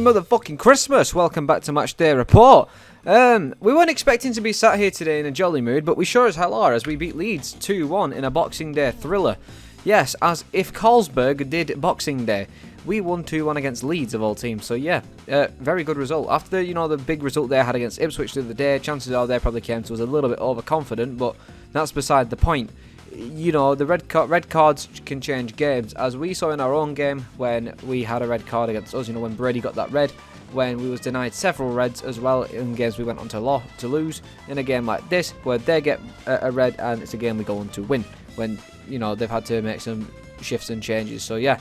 motherfucking Christmas! Welcome back to Matchday Report. We weren't expecting to be sat here today in a jolly mood, but we sure as hell are, as we beat Leeds 2-1 in a Boxing Day thriller. Yes, as if Carlsberg did Boxing Day. We won 2-1 against Leeds of all teams, so yeah, very good result. After, the big result they had against Ipswich the other day, chances are they probably came to us a little bit overconfident, but that's beside the point. The red cards can change games, as we saw in our own game when we had a red card against us, when Brady got that red, when we was denied several reds as well in games we went on to lose, in a game like this, where they get a red and it's a game we go on to win, when, they've had to make some shifts and changes. So yeah,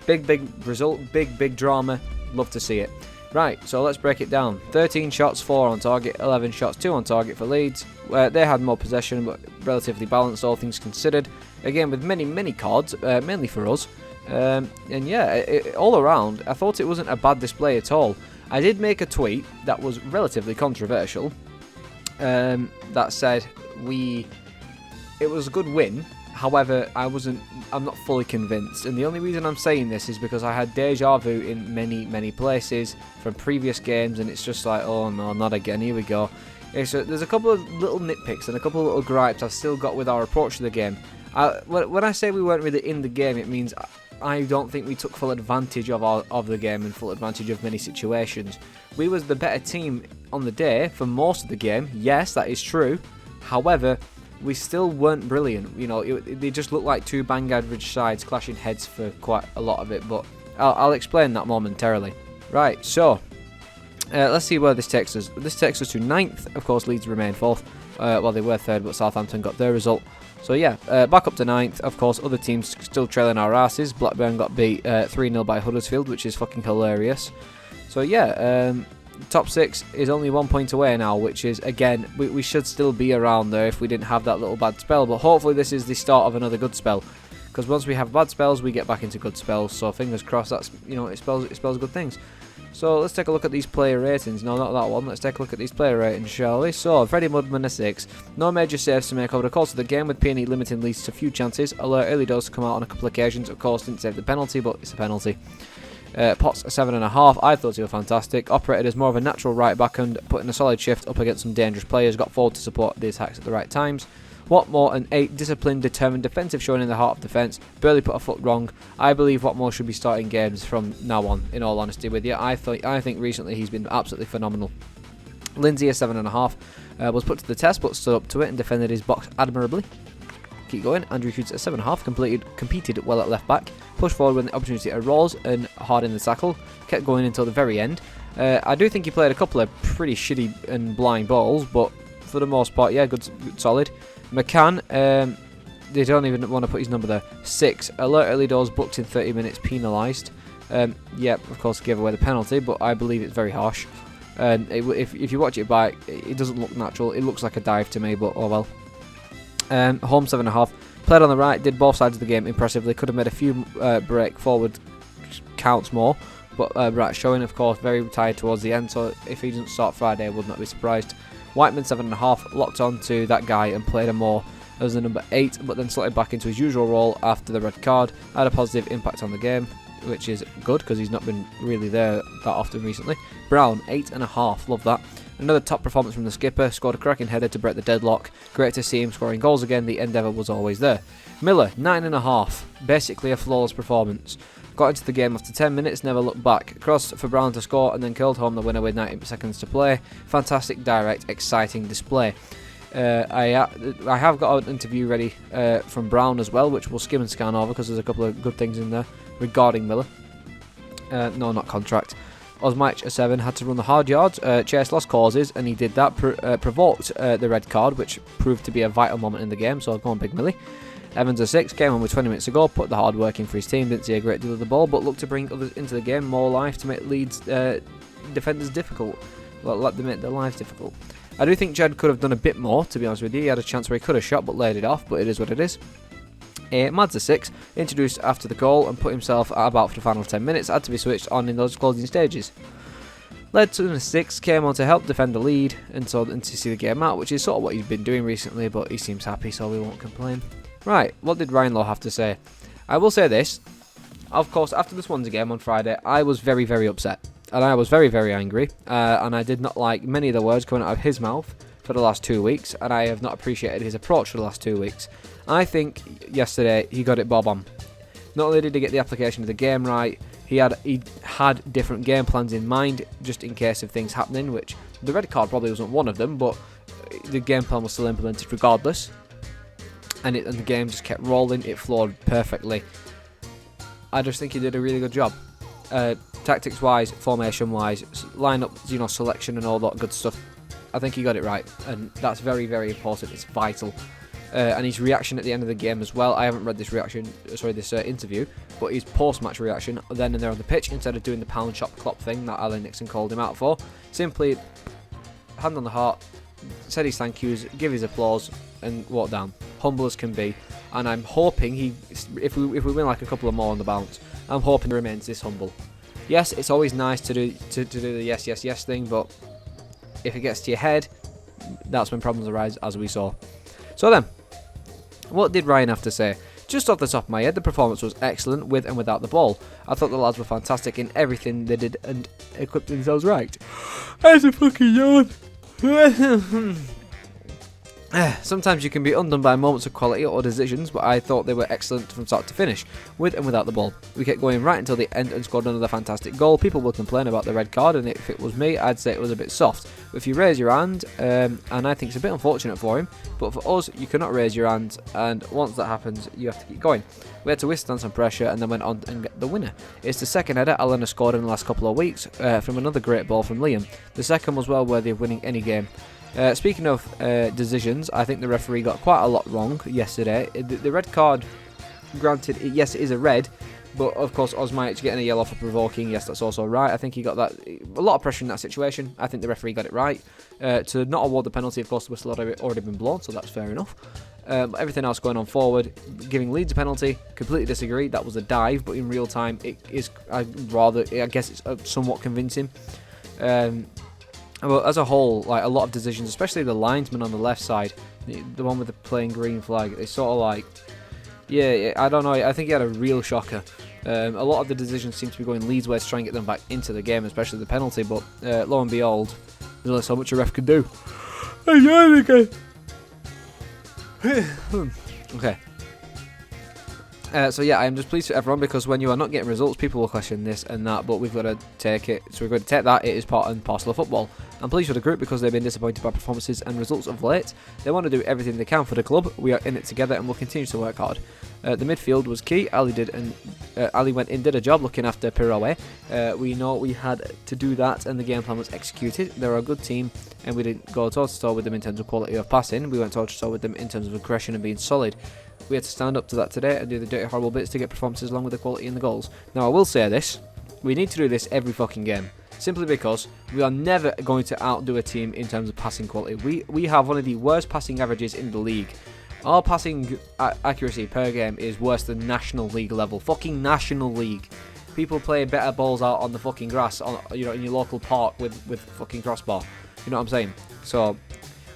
big result, big drama, love to see it. Right, so let's break it down. 13 shots, 4 on target, 11 shots, 2 on target for Leeds. They had more possession, but relatively balanced, all things considered. Again, with many cards, mainly for us. And yeah, all around, I thought it wasn't a bad display at all. I did make a tweet that was relatively controversial. That said, it was a good win. However, I'm not fully convinced, and the only reason I'm saying this is because I had deja vu in many places from previous games, and it's just like, oh no, not again, here we go. There's a couple of little nitpicks and a couple of little gripes I've still got with our approach to the game. When I say we weren't really in the game, it means I don't think we took full advantage of the game and full advantage of many situations. We was the better team on the day for most of the game, yes, that is true. However, we still weren't brilliant. They just looked like two bang average sides clashing heads for quite a lot of it, but I'll explain that momentarily. Right, so let's see where this takes us. This takes us to 9th. Of course, Leeds remain 4th. Well, they were 3rd, but Southampton got their result. So yeah, back up to 9th. Of course, other teams still trailing our asses. Blackburn got beat 3-0 by Huddersfield, which is fucking hilarious. So yeah, top 6 is only 1 point away now, which is, again, we should still be around there if we didn't have that little bad spell, but hopefully this is the start of another good spell, because once we have bad spells we get back into good spells, so fingers crossed that's, it spells good things. So let's take a look at these player ratings. No, not that one. Let's take a look at these player ratings, shall we? So, Freddie Mudman a 6. No major saves to make over the course of the game, with Peony limiting Leeds to few chances. Alert early does to come out on a couple of occasions. Of course, didn't save the penalty, but it's a penalty. Potts a 7.5. I thought he was fantastic. Operated as more of a natural right back and put in a solid shift up against some dangerous players. Got forward to support the attacks at the right times. Watmore an 8. Disciplined, determined, defensive, showing in the heart of defence. Barely put a foot wrong. I believe Watmore should be starting games from now on, in all honesty with you. I think recently he's been absolutely phenomenal. Lindsay a 7.5. Was put to the test but stood up to it and defended his box admirably. Keep going. Andrew Hughes at 7.5. Competed well at left back. Pushed forward when the opportunity arose and hard in the tackle. Kept going until the very end. I do think he played a couple of pretty shitty and blind balls, but for the most part, yeah, good solid. McCann, they don't even want to put his number there. 6. Alert early doors booked in 30 minutes, penalised. Yeah, of course, gave away the penalty, but I believe it's very harsh. If you watch it back, it doesn't look natural. It looks like a dive to me, but oh well. Home 7.5. Played on the right, did both sides of the game impressively. Could have made a few break forward counts more, but right, showing of course very tired towards the end. So if he doesn't start Friday, I would not be surprised. Whiteman 7.5. Locked on to that guy and played him more as the number 8, but then slotted back into his usual role after the red card. Had a positive impact on the game, which is good because he's not been really there that often recently. Brown 8.5. Love that. Another top performance from the skipper, scored a cracking header to break the deadlock. Great to see him scoring goals again, the endeavour was always there. Miller, 9.5, basically a flawless performance. Got into the game after 10 minutes, never looked back. Cross for Brown to score and then curled home the winner with 90 seconds to play. Fantastic, direct, exciting display. I have got an interview ready from Brown as well, which we'll skim and scan over because there's a couple of good things in there regarding Miller. No, not contract. Osmach a 7, had to run the hard yards, chase lost causes, and he did that, provoked the red card, which proved to be a vital moment in the game, so go on Big Millie. Evans a 6, came on with 20 minutes to go, put the hard work in for his team, didn't see a great deal of the ball, but looked to bring others into the game, more life to make Leeds defenders difficult, let them make their lives difficult. I do think Jed could have done a bit more, to be honest with you. He had a chance where he could have shot, but laid it off, but it is what it is. Mads a 6, introduced after the goal and put himself at about for the final 10 minutes, had to be switched on in those closing stages. Led to a 6, came on to help defend the lead and to see the game out, which is sort of what he's been doing recently, but he seems happy, so we won't complain. Right, what did Ryan Lowe have to say? I will say this, of course, after the Swansea game on Friday, I was very, very upset. and I was very, very angry, and I did not like many of the words coming out of his mouth for the last 2 weeks, and I have not appreciated his approach for the last 2 weeks. I think yesterday he got it bob on. Not only did he get the application of the game right, he had different game plans in mind just in case of things happening, which the red card probably wasn't one of them, but the game plan was still implemented regardless, and the game just kept rolling. It flowed perfectly. I just think he did a really good job. Tactics wise, formation wise, lineup, selection and all that good stuff. I think he got it right, and that's very, very important. It's vital. And his reaction at the end of the game as well. I haven't read this interview, but his post-match reaction then and there on the pitch, instead of doing the pound shop clock thing that Alan Nixon called him out for, simply hand on the heart, said his thank yous, give his applause, and walk down. Humble as can be. And I'm hoping if we win like a couple of more on the bounce, I'm hoping he remains this humble. Yes, it's always nice to do the yes thing, but if it gets to your head, that's when problems arise, as we saw. So then, what did Ryan have to say? Just off the top of my head, the performance was excellent with and without the ball. I thought the lads were fantastic in everything they did and equipped themselves right. That's a fucking yawn. Sometimes you can be undone by moments of quality or decisions, but I thought they were excellent from start to finish, with and without the ball. We kept going right until the end and scored another fantastic goal. People will complain about the red card, and if it was me, I'd say it was a bit soft. If you raise your hand, and I think it's a bit unfortunate for him, but for us, you cannot raise your hand, and once that happens, you have to keep going. We had to withstand some pressure and then went on and get the winner. It's the second header Alan has scored in the last couple of weeks from another great ball from Liam. The second was well worthy of winning any game. Speaking of decisions, I think the referee got quite a lot wrong yesterday. The red card, granted, yes, it is a red, but of course Osmajic getting a yellow for provoking, yes, that's also right. I think he got a lot of pressure in that situation. I think the referee got it right. To not award the penalty, of course, the whistle had already been blown, so that's fair enough. Everything else going on forward, giving Leeds a penalty, completely disagree. That was a dive, but in real time, it is I guess it's somewhat convincing. Well, as a whole, like a lot of decisions, especially the linesman on the left side, the one with the plain green flag, it's sort of like, yeah, I don't know. I think he had a real shocker. A lot of the decisions seem to be going Leeds' way to try and get them back into the game, especially the penalty. But lo and behold, there's only so much a ref can do. Okay. So yeah, I'm just pleased for everyone, because when you are not getting results, people will question this and that, but we've got to take it. So we're going to take that. It is part and parcel of football. I'm pleased with the group because they've been disappointed by performances and results of late. They want to do everything they can for the club. We are in it together and will continue to work hard. The midfield was key. Ali went in, did a job looking after Piroe. We know we had to do that, and the game plan was executed. They're a good team, and we didn't go toe-to-toe with them in terms of quality of passing. We went toe-to-toe with them in terms of aggression and being solid. We had to stand up to that today and do the dirty, horrible bits to get performances along with the quality in the goals. Now, I will say this. We need to do this every fucking game. Simply because we are never going to outdo a team in terms of passing quality. We have one of the worst passing averages in the league. Our passing accuracy per game is worse than National League level. Fucking National League. People play better balls out on the fucking grass, in your local park with fucking crossbar. You know what I'm saying? So,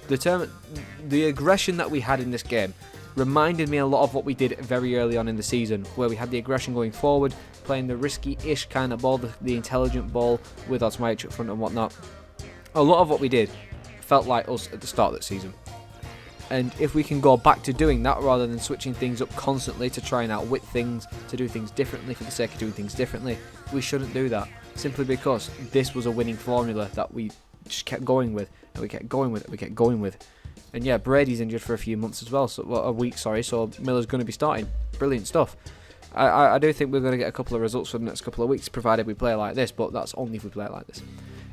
the aggression that we had in this game reminded me a lot of what we did very early on in the season, where we had the aggression going forward, playing the risky-ish kind of ball, the intelligent ball with Osmajic up front and whatnot. A lot of what we did felt like us at the start of the season. And if we can go back to doing that rather than switching things up constantly to try and outwit things, to do things differently for the sake of doing things differently, we shouldn't do that. Simply because this was a winning formula that we just kept going with, and we kept going with it, we kept going with. And yeah, Brady's injured for a few months as well, a week, so Miller's going to be starting. Brilliant stuff. I do think we're going to get a couple of results for the next couple of weeks, provided we play like this, but that's only if we play like this.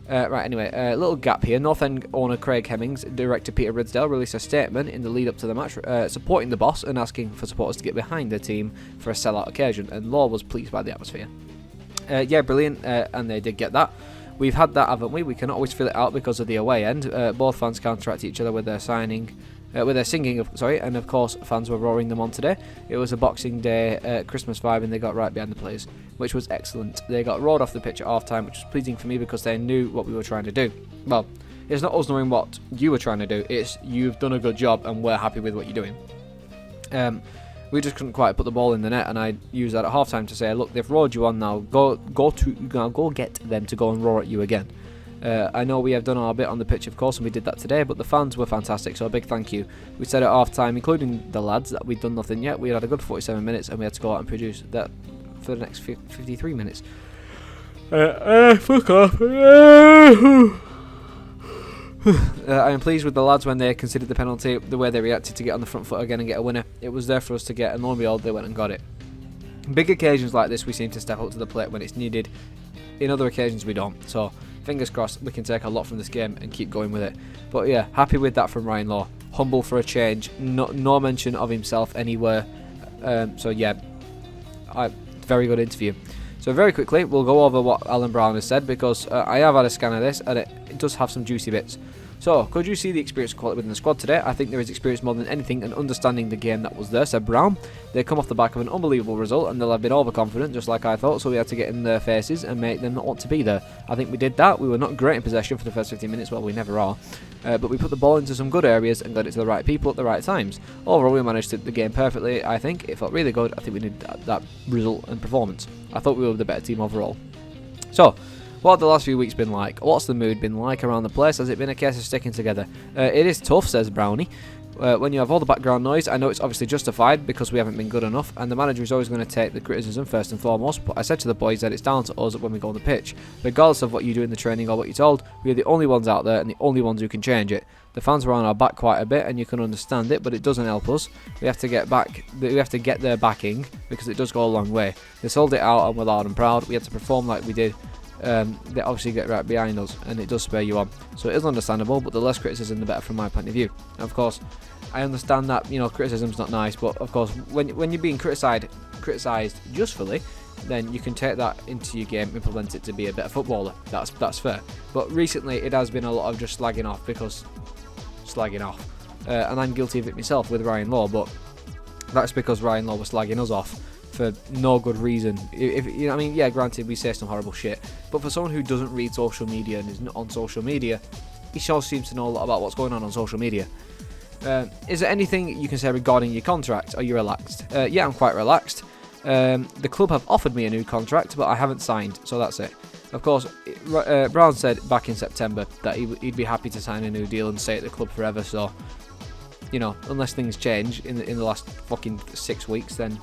Right, anyway, a little gap here. North End owner Craig Hemmings, director Peter Ridsdale released a statement in the lead up to the match, supporting the boss and asking for supporters to get behind the team for a sellout occasion, and Law was pleased by the atmosphere. Yeah, brilliant, and they did get that. We've had that, haven't we? We can always fill it out because of the away end. Both fans counteract each other with their singing, and of course fans were roaring them on today. It was a Boxing Day Christmas vibe, and they got right behind the players, which was excellent. They got roared off the pitch at half time, which was pleasing for me because they knew what we were trying to do. Well, it's not us knowing what you were trying to do, it's you've done a good job and we're happy with what you're doing. We just couldn't quite put the ball in the net, and I used that at half-time to say, look, they've roared you on now. Go get them to go and roar at you again. I know we have done our bit on the pitch, of course, and we did that today, but the fans were fantastic, so a big thank you. We said at half-time, including the lads, that we'd done nothing yet. We had a good 47 minutes, and we had to go out and produce that for the next 53 minutes. Fuck off. I am pleased with the lads when they considered the penalty, the way they reacted to get on the front foot again and get a winner. It was there for us to get, and lo and behold, they went and got it. Big occasions like this, we seem to step up to the plate when it's needed. In other occasions, we don't. So, fingers crossed, we can take a lot from this game and keep going with it. But yeah, happy with that from Ryan Law. Humble for a change. No mention of himself anywhere. So yeah, very good interview. So very quickly, we'll go over what Alan Brown has said, because I have had a scan of this, and it does have some juicy bits. So, could you see the experience and quality within the squad today? I think there is experience more than anything and understanding the game that was there, said Brown. They come off the back of an unbelievable result, and they'll have been overconfident, just like I thought, so we had to get in their faces and make them not want to be there. I think we did that. We were not great in possession for the first 15 minutes, well, we never are. But we put the ball into some good areas and got it to the right people at the right times. Overall, we managed the game perfectly, I think. It felt really good. I think we needed that result and performance. I thought we were the better team overall. So, what have the last few weeks been like? What's the mood been like around the place? Has it been a case of sticking together? It is tough, says Brownie. When you have all the background noise, I know it's obviously justified because we haven't been good enough, and the manager is always going to take the criticism first and foremost, but I said to the boys that it's down to us when we go on the pitch. Regardless of what you do in the training or what you're told, we are the only ones out there and the only ones who can change it. The fans were on our back quite a bit, and you can understand it, but it doesn't help us. We have to get their backing, because it does go a long way. They sold it out and we're loud and proud. We had to perform like we did. They obviously get right behind us, and it does spur you on. So it is understandable, but the less criticism, the better from my point of view. And of course, I understand that criticism's not nice, but of course, when you're being criticised justly, then you can take that into your game, implement it to be a better footballer. That's fair. But recently, it has been a lot of just slagging off, and I'm guilty of it myself with Ryan Law, but that's because Ryan Law was slagging us off for no good reason. Granted, we say some horrible shit, but for someone who doesn't read social media and is not on social media, he sure seems to know a lot about what's going on social media. Is there anything you can say regarding your contract? Are you relaxed? Yeah, I'm quite relaxed. The club have offered me a new contract, but I haven't signed, so that's it. Of course, Brown said back in September that he'd be happy to sign a new deal and stay at the club forever, so, unless things change in the last fucking 6 weeks, then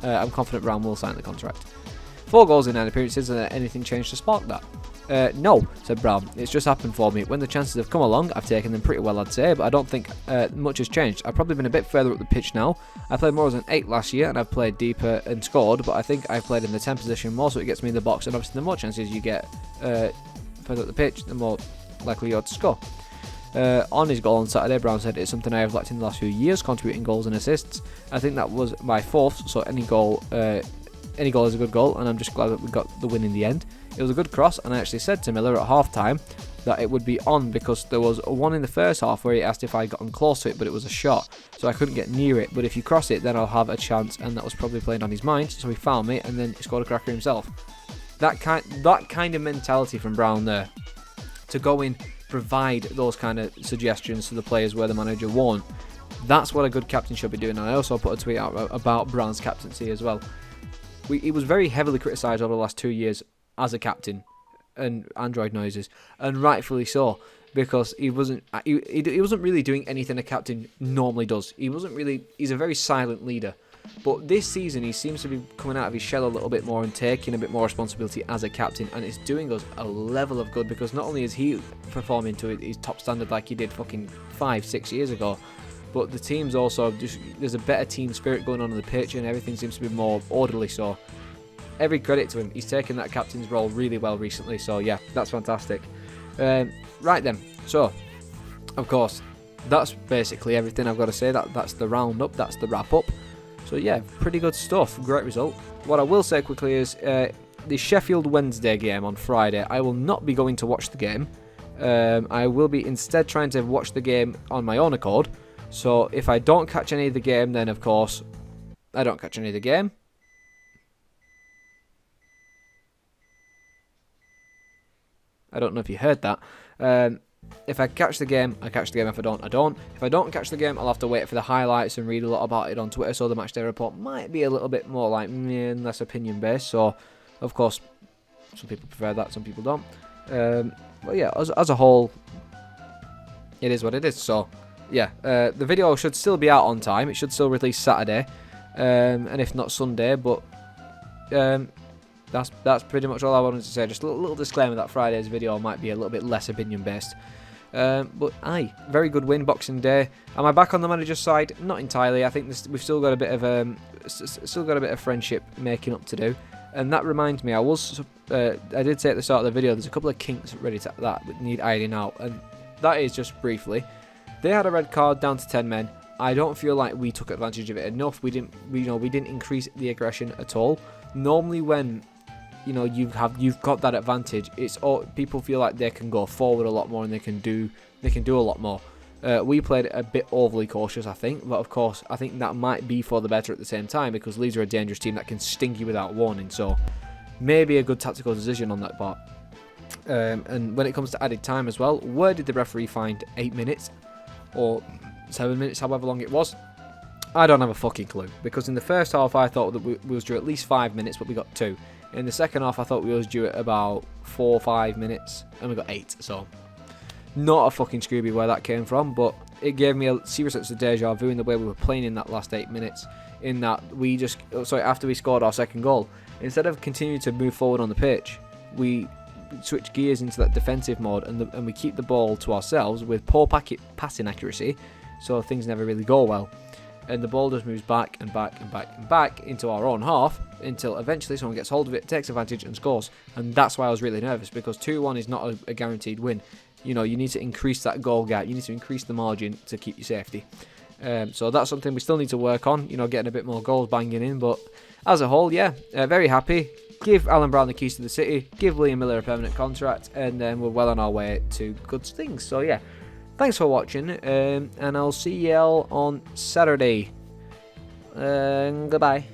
I'm confident Brown will sign the contract. 4 goals in 9 appearances, and anything changed to spark that? No, said Brown. It's just happened for me. When the chances have come along, I've taken them pretty well, I'd say, but I don't think much has changed. I've probably been a bit further up the pitch now. I played more as an 8 last year, and I've played deeper and scored, but I think I've played in the 10 position more, so it gets me in the box, and obviously the more chances you get further up the pitch, the more likely you are to score. On his goal on Saturday, Brown said, it's something I have lacked in the last few years, contributing goals and assists. I think that was my 4th, so any goal is a good goal, and I'm just glad that we got the win in the end. It was a good cross, and I actually said to Miller at half-time that it would be on, because there was one in the first half where he asked if I'd gotten close to it, but it was a shot, so I couldn't get near it. But if you cross it, then I'll have a chance, and that was probably playing on his mind, so he found me, and then he scored a cracker himself. That kind of mentality from Brown there, to go in, provide those kind of suggestions to the players where the manager won't. That's what a good captain should be doing. And I also put a tweet out about Brown's captaincy as well. He was very heavily criticised over the last 2 years as a captain, and Android noises, and rightfully so, because he wasn't really doing anything a captain normally does. He's a very silent leader. But this season, he seems to be coming out of his shell a little bit more and taking a bit more responsibility as a captain, and it's doing us a level of good, because not only is he performing to his top standard like he did fucking 5-6 years ago, but the team's also there's a better team spirit going on the pitch, and everything seems to be more orderly. So every credit to him. He's taken that captain's role really well recently, so yeah, that's fantastic. Right then, so of course that's basically everything I've got to say. That's the roundup, that's the wrap up. So yeah, pretty good stuff, great result. What I will say quickly is the Sheffield Wednesday game on Friday, I will not be going to watch the game. I will be instead trying to watch the game on my own accord. So if I don't catch any of the game, then of course I don't catch any of the game. I don't know if you heard that. If I catch the game, I catch the game. If I don't, I don't. If I don't catch the game, I'll have to wait for the highlights and read a lot about it on Twitter. So the matchday report might be a little bit more like less opinion based. So, of course, some people prefer that, some people don't. But yeah, as a whole, it is what it is. So yeah, the video should still be out on time. It should still release Saturday, and if not Sunday. But that's pretty much all I wanted to say. Just a little disclaimer that Friday's video might be a little bit less opinion based. But aye, very good win, Boxing Day. Am I back on the manager's side? Not entirely. I think we've still got a bit of friendship making up to do. And that reminds me, I did say at the start of the video, there's a couple of kinks ready to that need ironing out, and that is just briefly. They had a red card down to 10 men. I don't feel like we took advantage of it enough. We didn't increase the aggression at all. Normally, when you've got that advantage, people feel like they can go forward a lot more and they can do a lot more. We played a bit overly cautious, I think, but of course I think that might be for the better at the same time, because Leeds are a dangerous team that can sting you without warning. So maybe a good tactical decision on that part. And when it comes to added time as well, where did the referee find 8 minutes or 7 minutes, however long it was? I don't have a fucking clue, because in the first half I thought that we was due at least 5 minutes, but we got 2. In the second half I thought we was due at about 4 or 5 minutes, and we got 8. So not a fucking Scooby where that came from, but it gave me a serious sense of deja vu in the way we were playing in that last 8 minutes. In that after we scored our second goal, instead of continuing to move forward on the pitch, we switch gears into that defensive mode, and we keep the ball to ourselves with poor passing accuracy, so things never really go well. And the ball just moves back and back and back and back into our own half until eventually someone gets hold of it, takes advantage and scores. And that's why I was really nervous, because 2-1 is not a guaranteed win. You need to increase that goal gap. You need to increase the margin to keep your safety. So that's something we still need to work on, getting a bit more goals banging in. But as a whole, yeah, very happy. Give Alan Brown the keys to the city. Give Liam Miller a permanent contract. And then we're well on our way to good things. So yeah. Thanks for watching, and I'll see y'all on Saturday. Goodbye.